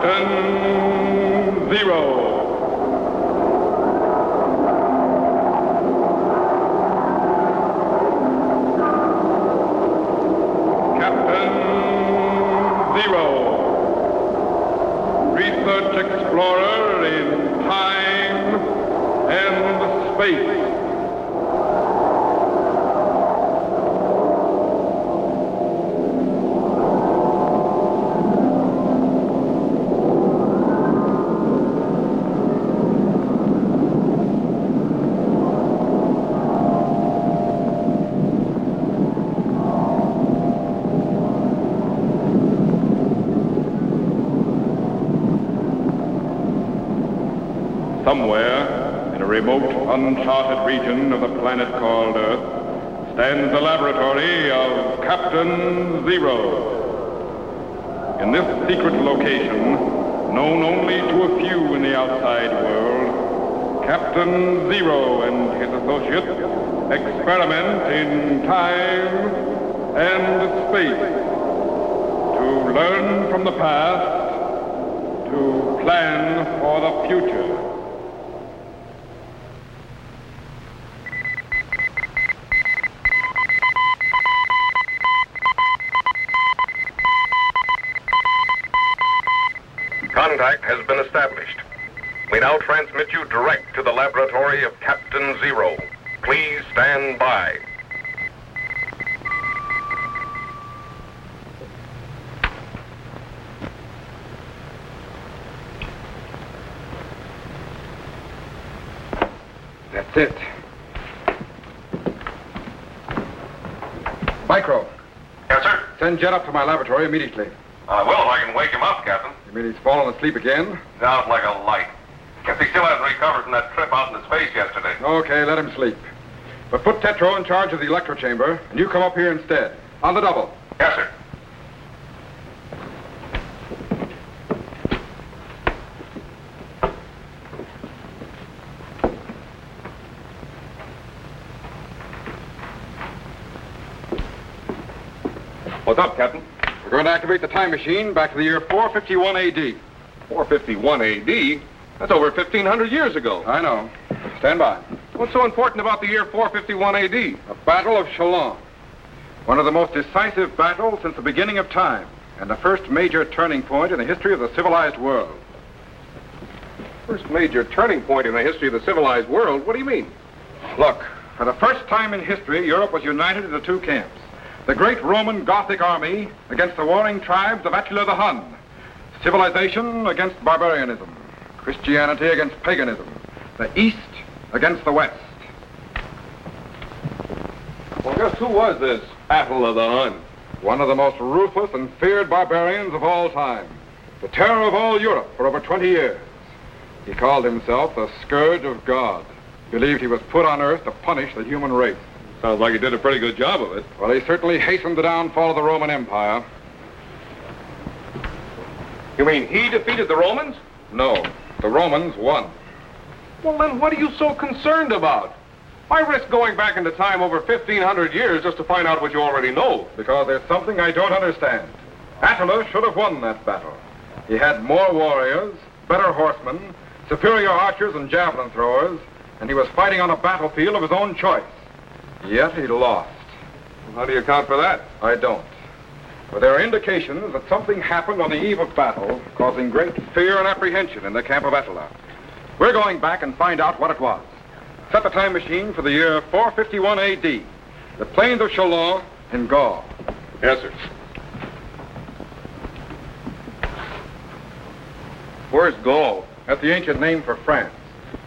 Captain Zero. Research explorer in time and space. Somewhere, in a remote, uncharted region of the planet called Earth, stands the laboratory of Captain Zero. In this secret location, known only to a few in the outside world, Captain Zero and his associates experiment in time and space to learn from the past, to plan for the future. Contact has been established. We now transmit you direct to the laboratory of Captain Zero. Please stand by. That's it. Micro. Yes, sir? Send Jet up to my laboratory immediately. I will if I can wake him up, Captain. You mean he's fallen asleep again? Out like a light. Guess he still hasn't recovered from that trip out into space yesterday. Okay, let him sleep. But put Tetro in charge of the electro chamber, and you come up here instead. On the double. Yes, sir. What's up, Captain? We're going to activate the time machine back to the year 451 AD. 451 AD? That's over 1,500 years ago. I know. Stand by. What's so important about the year 451 AD? The Battle of Catalaunian. One of the most decisive battles since the beginning of time, and the first major turning point in the history of the civilized world. First major turning point in the history of the civilized world? What do you mean? Look, for the first time in history, Europe was united into two camps. The great Roman Gothic army against the warring tribes of Attila the Hun. Civilization against barbarianism. Christianity against paganism. The East against the West. Well, just who was this Attila the Hun? One of the most ruthless and feared barbarians of all time. The terror of all Europe for over 20 years. He called himself the Scourge of God. Believed he was put on Earth to punish the human race. Sounds like he did a pretty good job of it. Well, he certainly hastened the downfall of the Roman Empire. You mean he defeated the Romans? No, the Romans won. Well, then what are you so concerned about? Why risk going back into time over 1,500 years just to find out what you already know? Because there's something I don't understand. Attila should have won that battle. He had more warriors, better horsemen, superior archers and javelin throwers, and he was fighting on a battlefield of his own choice. Yet he lost. Well, how do you account for that? I don't. But there are indications that something happened on the eve of battle, causing great fear and apprehension in the camp of Attila. We're going back and find out what it was. Set the time machine for the year 451 AD. The plains of Catalaunian in Gaul. Yes, sir. Where's Gaul? That's the ancient name for France.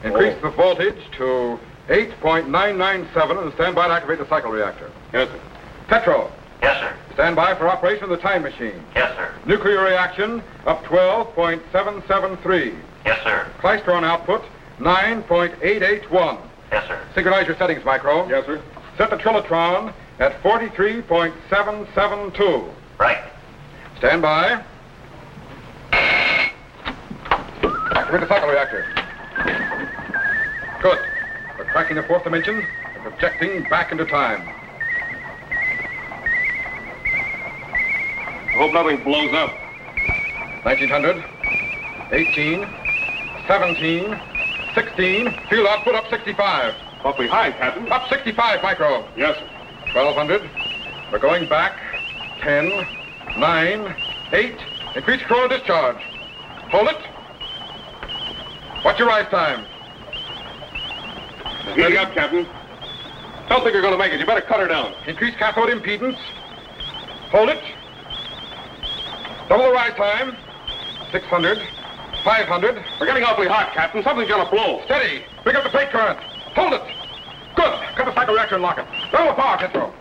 Increase the voltage to 8.997 and stand by to activate the cycle reactor. Yes, sir. Tetro. Yes, sir. Stand by for operation of the time machine. Yes, sir. Nuclear reaction up 12.773. Yes, sir. Klystron output 9.881. Yes, sir. Synchronize your settings, Micro. Yes, sir. Set the Trilotron at 43.772. Right. Stand by. Activate the cycle reactor. Good. We're cracking the fourth dimension and projecting back into time. I hope nothing blows up. 1900, 18, 17, 16. Field output up 65. Awfully high, Captain. Up 65, micro. Yes, sir. 1200. We're going back. 10, 9, 8. Increase coronal discharge. Hold it. What's your rise time? Heating up, Captain. Don't think you're going to make it. You better cut her down. Increase cathode impedance. Hold it. Double the rise time. 600, 500. We're getting awfully hot, Captain. Something's going to blow. Steady. Pick up the plate current. Hold it. Good. Cut the cycle reactor and lock it. Double the power, Tetro.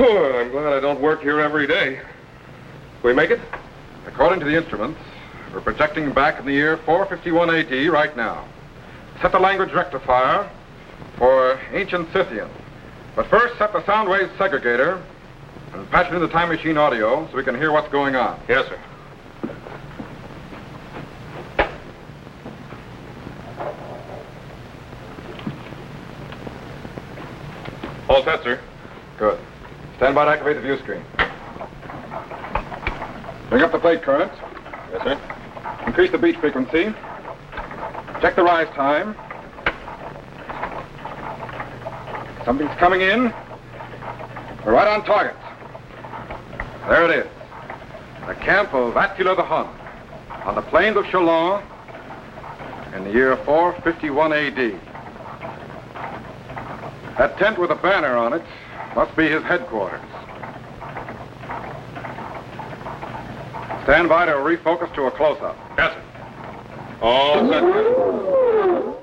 I'm glad I don't work here every day. We make it? According to the instruments, we're projecting back in the year 451 AD right now. Set the language rectifier for ancient Scythian. But first, set the sound wave segregator and patch it in the time machine audio so we can hear what's going on. Yes, sir. All set, sir. Good. Stand by to activate the view screen. Bring up the plate current. Yes, sir. Increase the beat frequency. Check the rise time. Something's coming in. We're right on target. There it is. The camp of Attila the Hun on the plains of Chalon in the year 451 AD. That tent with a banner on it must be his headquarters. Stand by to refocus to a close-up. Yes, sir. All set, sir.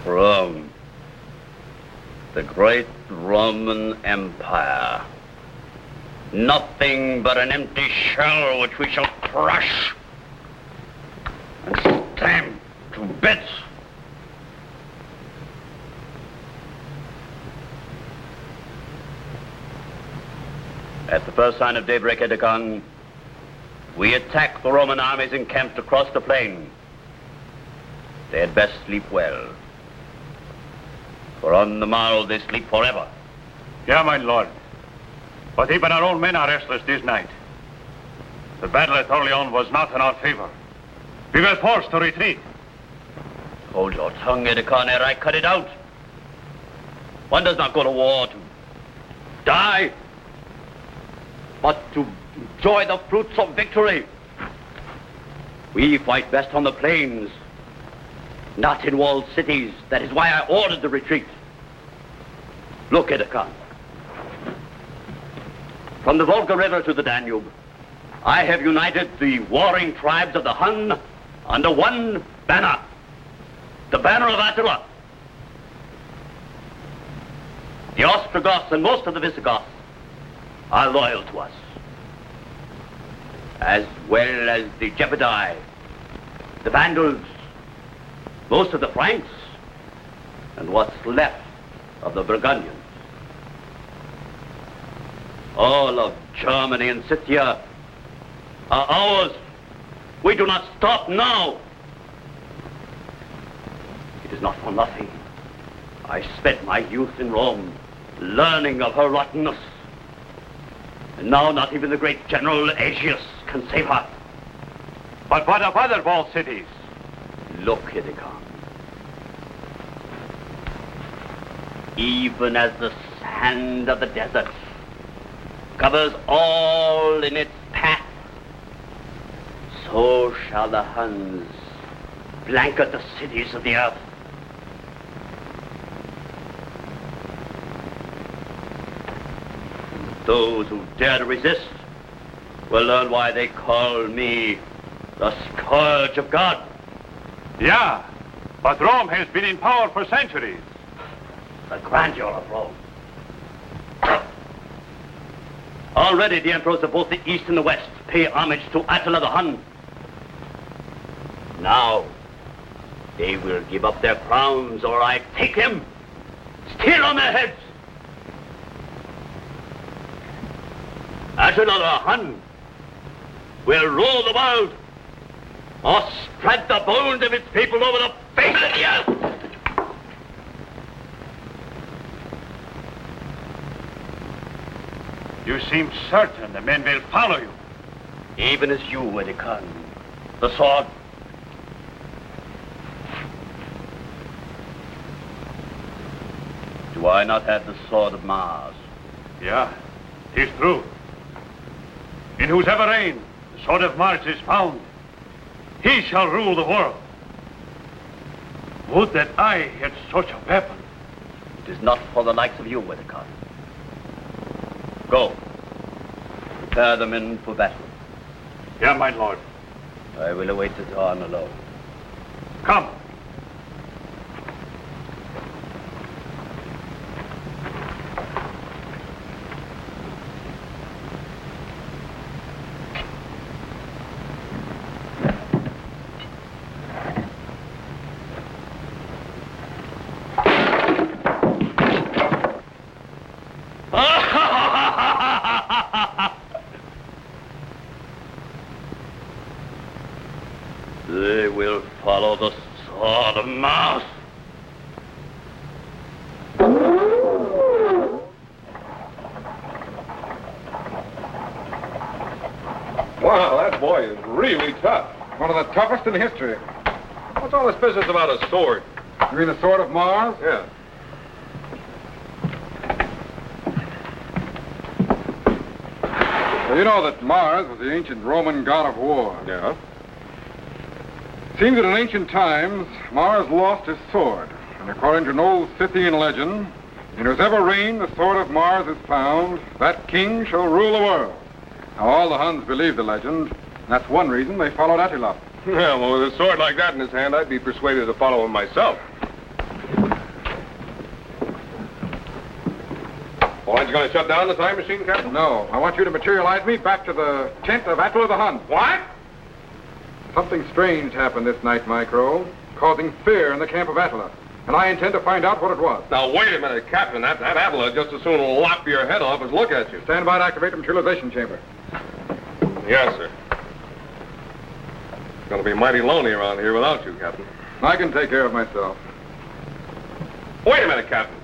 Rome, the great Roman Empire. Nothing but an empty shell which we shall crush and stamp to bits. At the first sign of daybreak, Edecon, we attack the Roman armies encamped across the plain. They had best sleep well, for on the morrow they sleep forever. Yeah, my lord. But even our own men are restless this night. The battle at Orleans was not in our favor. We were forced to retreat. Hold your tongue, Edecon, ere I cut it out. One does not go to war to die, but to enjoy the fruits of victory. We fight best on the plains, not in walled cities. That is why I ordered the retreat. Look, Edecon. From the Volga River to the Danube, I have united the warring tribes of the Hun under one banner, the banner of Attila. The Ostrogoths and most of the Visigoths are loyal to us, as well as the Gepidae, the Vandals, most of the Franks, and what's left of the Burgundians. All of Germany and Scythia are ours. We do not stop now. It is not for nothing I spent my youth in Rome, learning of her rottenness. And now not even the great General Aetius can save her. But what of other walled cities? Look, Edecon. Even as the sand of the desert covers all in its path, so shall the Huns blanket the cities of the earth. Those who dare to resist will learn why they call me the Scourge of God. Yeah, but Rome has been in power for centuries. The grandeur of Rome. Already the emperors of both the East and the West pay homage to Attila the Hun. Now, they will give up their crowns or I take them Still on their heads! Attila the Hun will rule the world, or spread the bones of its people over the face of the earth! You seem certain the men will follow you. Even as you, Edecon. The sword. Do I not have the sword of Mars? Yeah, 'tis true. In whosever reign the sword of Mars is found, he shall rule the world. Would that I had such a weapon. It is not for the likes of you, Edecon. Go. Prepare the men for battle. Yeah, my lord. I will await the dawn alone. Come. They will follow the sword of Mars. Wow, that boy is really tough. One of the toughest in history. What's all this business about a sword? You mean the sword of Mars? Yeah. Well, you know that Mars was the ancient Roman god of war. Yeah. Seems that in ancient times, Mars lost his sword. And according to an old Scythian legend, in whosever reign the sword of Mars is found, that king shall rule the world. Now, all the Huns believe the legend. And that's one reason they followed Attila. Yeah, well, with a sword like that in his hand, I'd be persuaded to follow him myself. Well, aren't you going to shut down the time machine, Captain? No, I want you to materialize me back to the tent of Attila the Hun. What? Something strange happened this night, Micro, causing fear in the camp of Attila. And I intend to find out what it was. Now, wait a minute, Captain. That Attila just as soon lop your head off as look at you. Stand by to activate the materialization chamber. Yes, sir. It's going to be mighty lonely around here without you, Captain. I can take care of myself. Wait a minute, Captain.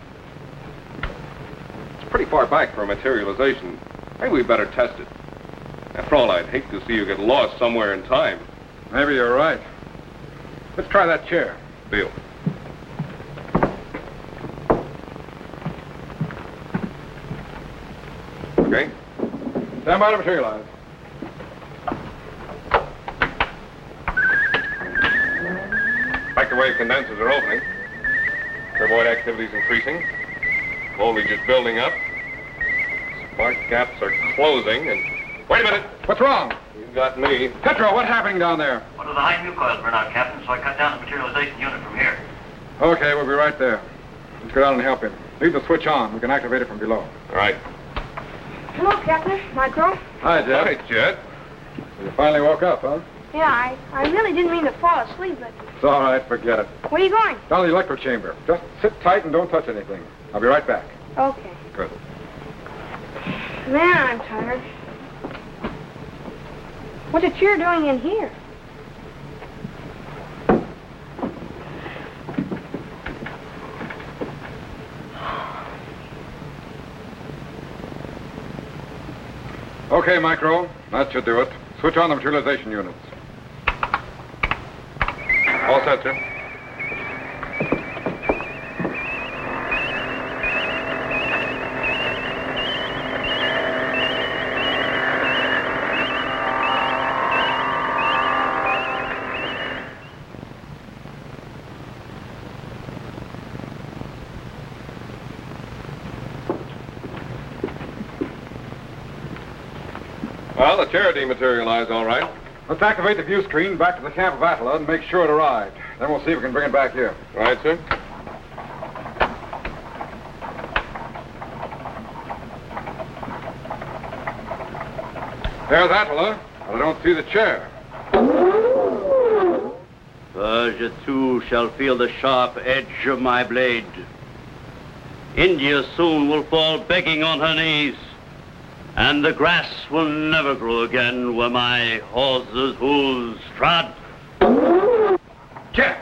It's pretty far back for a materialization. Maybe we better test it. After all, I'd hate to see you get lost somewhere in time. Maybe you're right. Let's try that chair. Deal. Okay. Stand by to materialize. Microwave condensers are opening. Turboid activity's increasing. Voltage is building up. Spark gaps are closing, and... Wait a minute! What's wrong? You got me. Petro, what's happening down there? One of the high new coils burned out, Captain, so I cut down the materialization unit from here. Okay, we'll be right there. Let's go down and help him. Leave the switch on. We can activate it from below. All right. Hello, Captain. Micro. Hi, Jet. Hi, Jet. So you finally woke up, huh? Yeah, I really didn't mean to fall asleep, but... It's all right. Forget it. Where are you going? Down to the electro chamber. Just sit tight and don't touch anything. I'll be right back. Okay. Good. Man, I'm tired. What's a chair doing in here? Okay, Micro. That should do it. Switch on the materialization units. All set, sir. Well, the chair dematerialized all right. Let's activate the view screen back to the camp of Attila and make sure it arrived. Then we'll see if we can bring it back here. All right, sir. There's Attila, but I don't see the chair. Persia too shall feel the sharp edge of my blade. India soon will fall begging on her knees, and the grass will never grow again where my horse's hooves trod. Jet!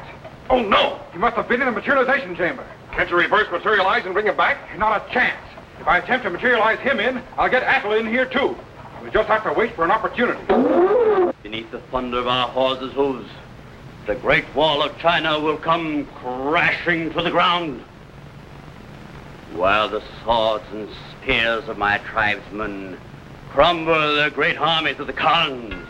Oh, no! You must have been in the materialization chamber. Can't you reverse materialize and bring him back? Not a chance. If I attempt to materialize him in, I'll get Attila in here too. We just have to wait for an opportunity. Beneath the thunder of our horses' hooves, the great wall of China will come crashing to the ground, while the swords and spears of my tribesmen crumble their great army to the Khans.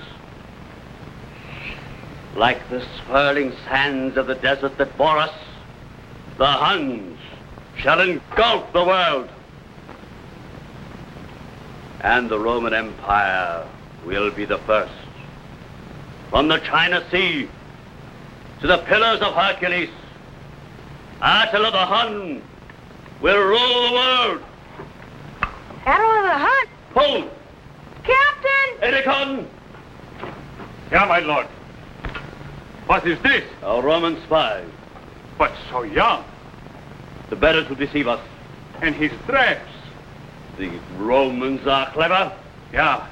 Like the swirling sands of the desert that bore us, the Huns shall engulf the world. And the Roman Empire will be the first. From the China Sea to the Pillars of Hercules, Attila the Hun will rule the world. Attila the Hun? Hold! Captain! Edecon! Yeah, my lord. What is this? A Roman spy, But so young. the better to deceive us. And his dress. The Romans are clever. Yeah.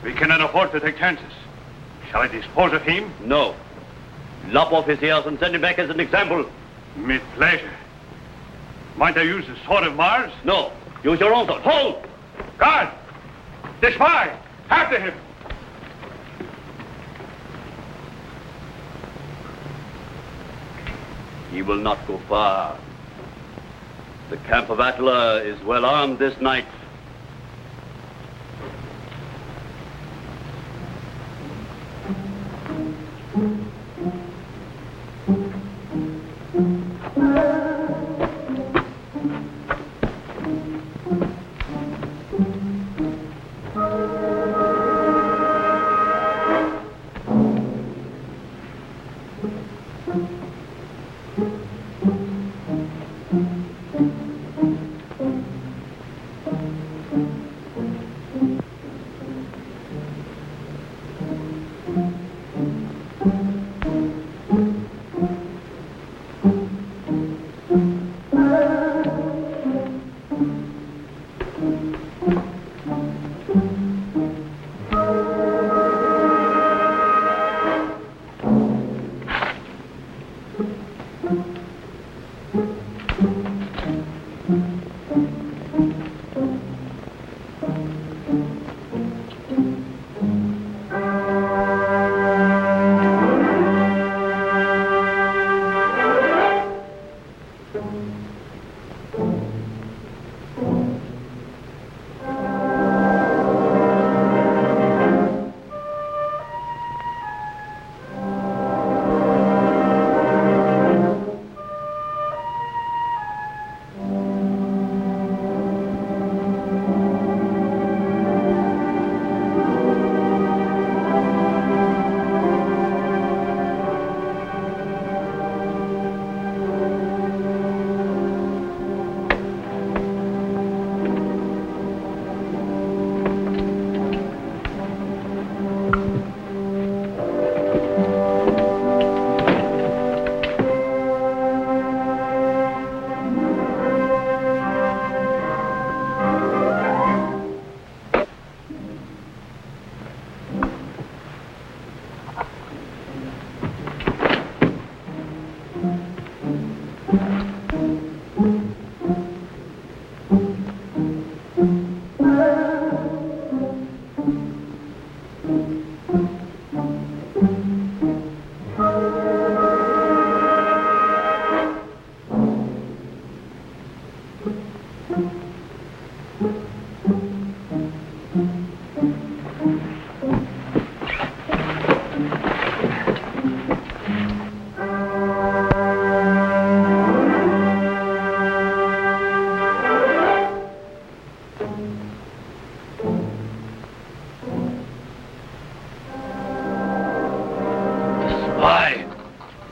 We cannot afford to take chances. Shall I dispose of him? No. Lop off his ears and send him back as an example. With pleasure. Might I use the sword of Mars? No. Use your own sword. Hold! Guard! The spy! After him! He will not go far. The camp of Attila is well armed this night.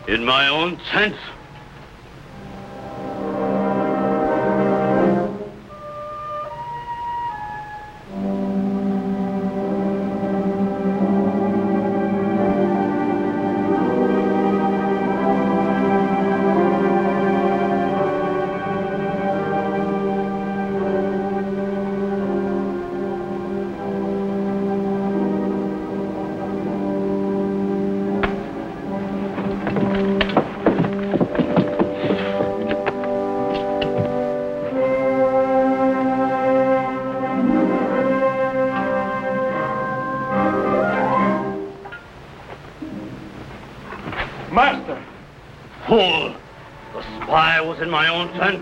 In my own tent. Master! Fool! The spy was in my own tent.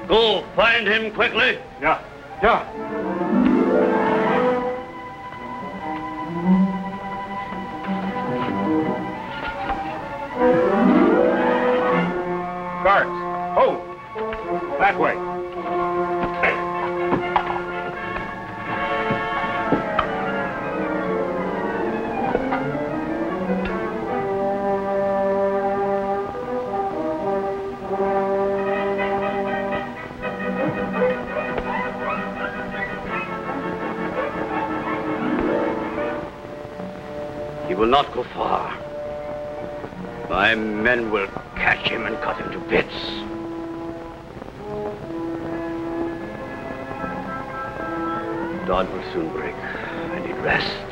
Go, find him quickly. Yeah. Guards, hold! That way. He will not go far. My men will catch him and cut him to bits. Dawn will soon break. I need rest.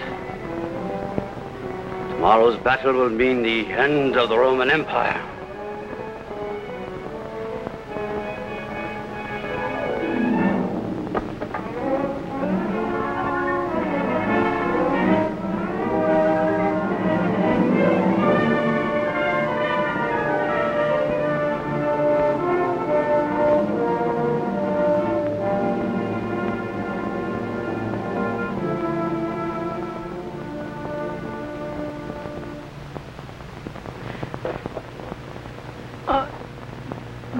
Tomorrow's battle will mean the end of the Roman Empire.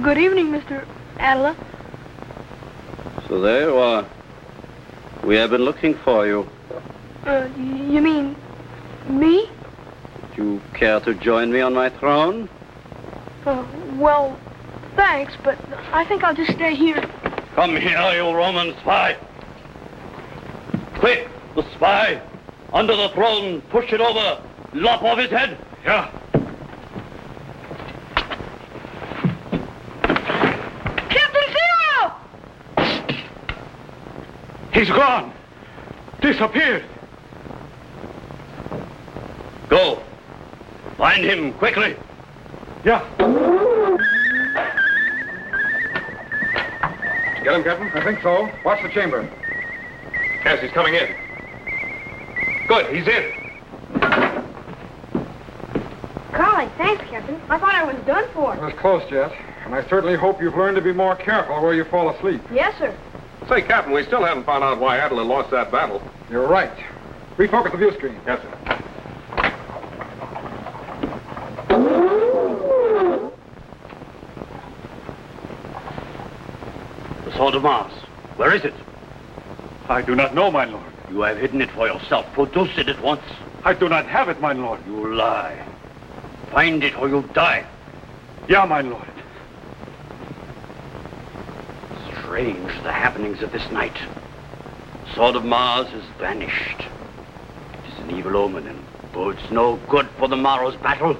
Good evening, Mr. Attila. So there you are. We have been looking for you. You mean me? Do you care to join me on my throne? Well, thanks, but I think I'll just stay here. Come here, you Roman spy. Quick, the spy. Under the throne, push it over. Lop off his head. Yeah. He's gone. Disappeared. Go. Find him quickly. Yeah. Did you get him, Captain? I think so. Watch the chamber. Yes, he's coming in. Good, he's in. Golly, thanks, Captain. I thought I was done for. It was close, Jet. And I certainly hope you've learned to be more careful where you fall asleep. Yes, sir. Say, Captain, we still haven't found out why Attila lost that battle. You're right. Refocus the view screen. Yes, sir. The sword of Mars. Where is it? I do not know, my lord. You have hidden it for yourself. Produce it at once. I do not have it, my lord. You lie. Find it or you'll die. Yeah, my lord. Strange, the happenings of this night. The sword of Mars is vanished. It is an evil omen and bodes no good for the morrow's battle.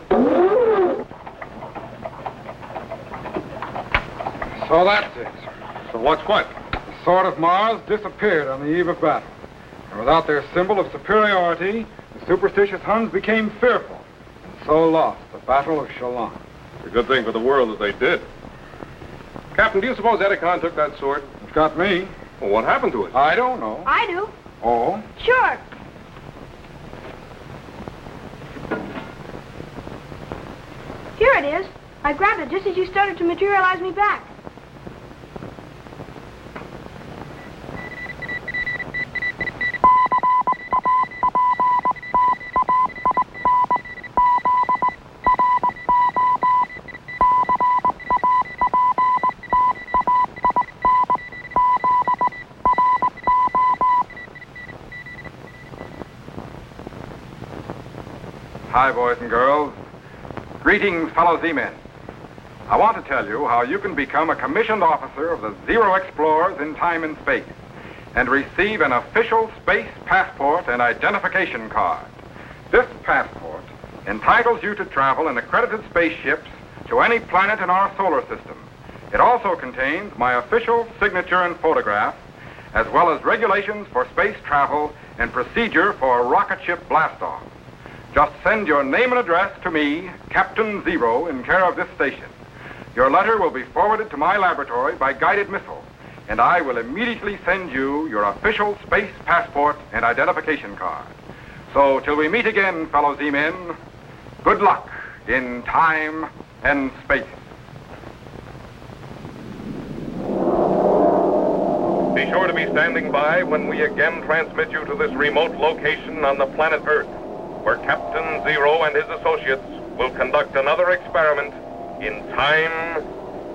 So that's it. So what's what? The sword of Mars disappeared on the eve of battle. And without their symbol of superiority, the superstitious Huns became fearful, and so lost the Battle of Catalaunian. It's a good thing for the world that they did. Captain, do you suppose Edecon took that sword? It's got me. Well, what happened to it? I don't know. I do. Oh? Sure. Here it is. I grabbed it just as you started to materialize me back. Hi, boys and girls. Greetings, fellow Z-men. I want to tell you how you can become a commissioned officer of the Zero Explorers in time and space and receive an official space passport and identification card. This passport entitles you to travel in accredited spaceships to any planet in our solar system. It also contains my official signature and photograph, as well as regulations for space travel and procedure for a rocket ship blastoff. Just send your name and address to me, Captain Zero, in care of this station. Your letter will be forwarded to my laboratory by guided missile, and I will immediately send you your official space passport and identification card. So, till we meet again, fellow Z-men, good luck in time and space. Be sure to be standing by when we again transmit you to this remote location on the planet Earth, where Captain Zero and his associates will conduct another experiment in time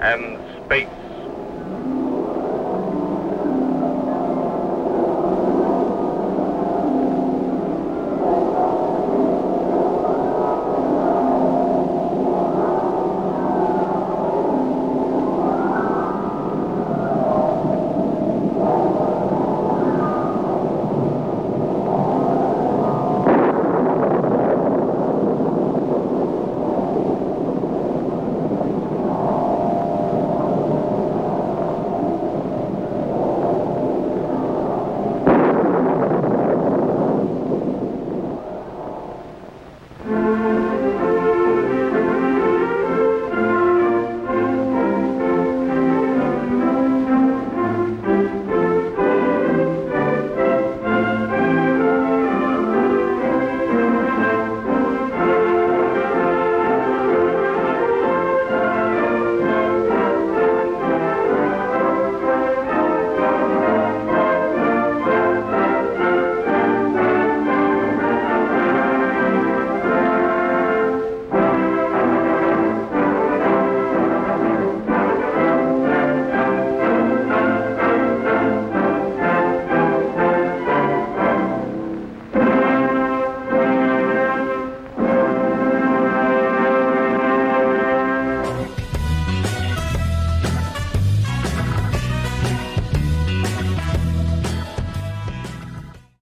and space.